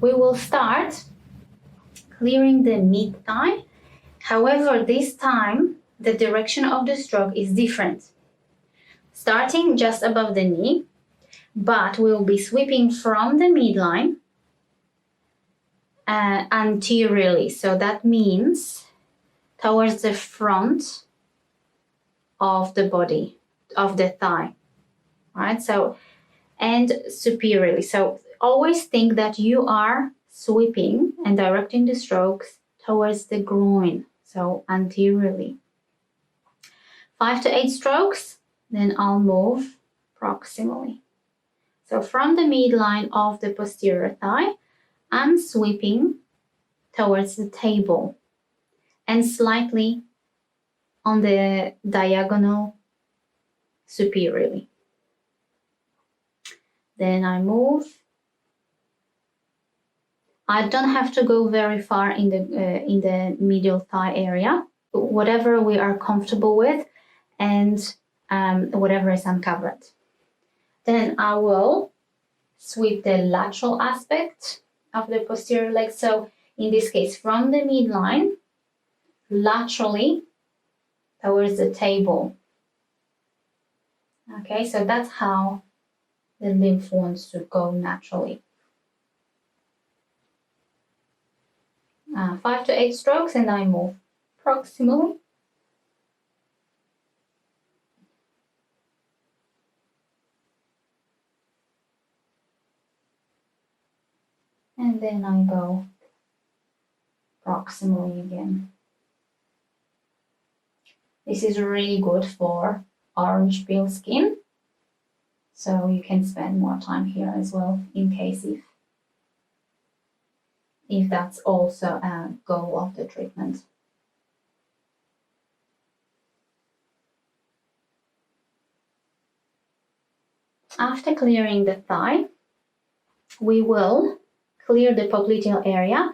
We will start clearing the mid-thigh. However, this time the direction of the stroke is different. Starting just above the knee, but we will be sweeping from the midline anteriorly. So that means towards the front of the body, of the thigh, right? So, and superiorly. So always think that you are sweeping and directing the strokes towards the groin, so anteriorly. 5 to 8 strokes, then I'll move proximally. So from the midline of the posterior thigh, I'm sweeping towards the table and slightly on the diagonal superiorly. Then I move. I don't have to go very far in the medial thigh area, whatever we are comfortable with and whatever is uncovered. Then I will sweep the lateral aspect of the posterior leg. So in this case, from the midline, laterally towards the table. Okay, so that's how the lymph wants to go naturally. 5 to 8 strokes, and I move proximally. And then I go proximally again. This is really good for orange peel skin, so you can spend more time here as well in case if that's also a goal of the treatment. After clearing the thigh, we will clear the popliteal area.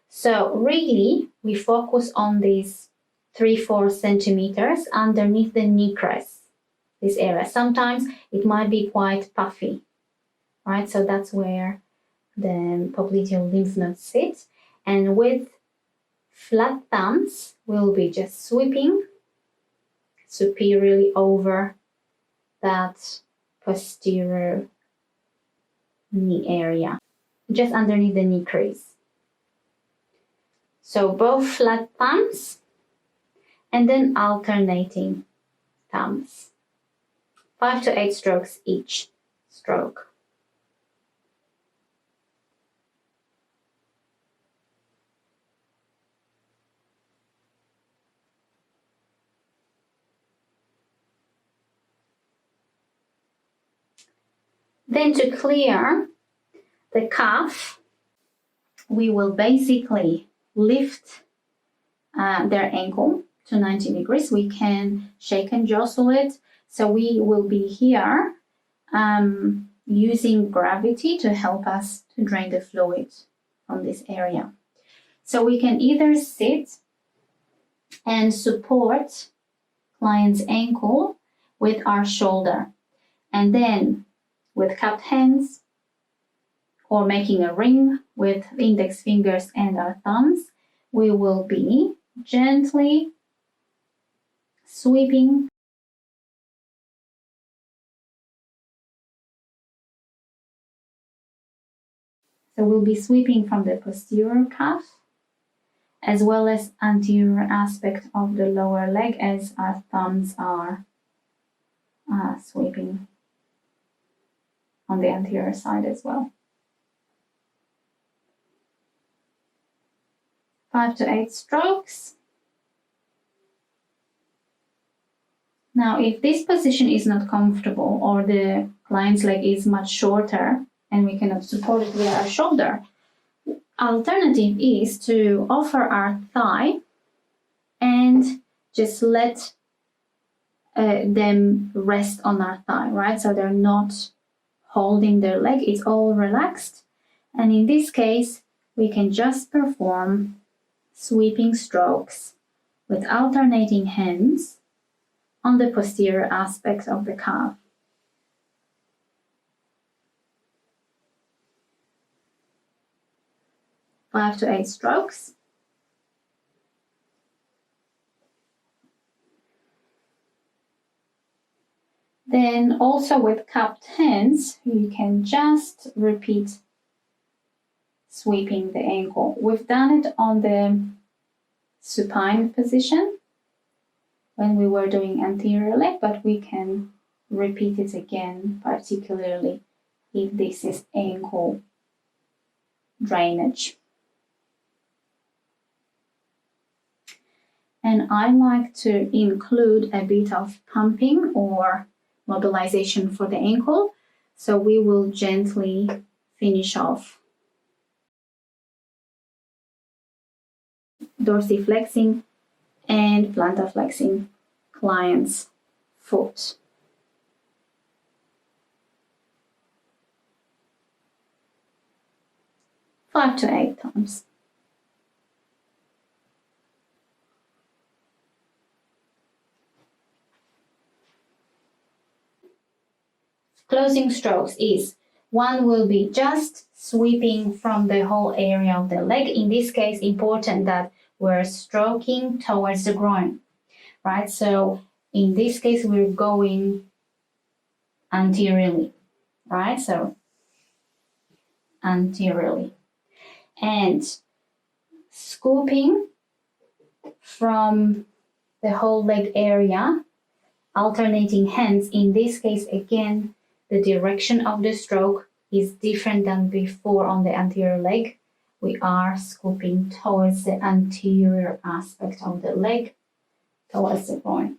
So really, we focus on these 3-4 centimeters underneath the knee crest, this area. Sometimes it might be quite puffy, right? So that's where the popliteal lymph nodes sit. And with flat thumbs, we'll be just sweeping superiorly over that posterior knee area, just underneath the knee crease. So both flat thumbs and then alternating thumbs. 5 to 8 strokes each stroke. Then to clear the calf, we will basically lift their ankle to 90 degrees. We can shake and jostle it. So we will be here using gravity to help us to drain the fluid from this area. So we can either sit and support client's ankle with our shoulder, and then with cupped hands or making a ring with index fingers and our thumbs, we will be gently sweeping So we'll be sweeping from the posterior calf as well as anterior aspect of the lower leg as our thumbs are sweeping on the anterior side as well. 5 to 8 strokes. Now, if this position is not comfortable or the client's leg is much shorter and we cannot support it with our shoulder, alternative is to offer our thigh and just let them rest on our thigh, right? So they're not holding their leg, it's all relaxed. And in this case, we can just perform sweeping strokes with alternating hands on the posterior aspect of the calf. 5 to 8 strokes. Then also with cupped hands, you can just repeat sweeping the ankle. We've done it on the supine position when we were doing anterior leg, but we can repeat it again, particularly if this is ankle drainage. And I like to include a bit of pumping or mobilization for the ankle. So we will gently finish off dorsiflexing and plantar flexing client's foot. Five to 8 times. Closing strokes is one will be just sweeping from the whole area of the leg. In this case, important that we're stroking towards the groin, right? So in this case, we're going anteriorly, right? So anteriorly. And scooping from the whole leg area, alternating hands. In this case, again, the direction of the stroke is different than before on the anterior leg. We are scooping towards the anterior aspect of the leg, towards the groin.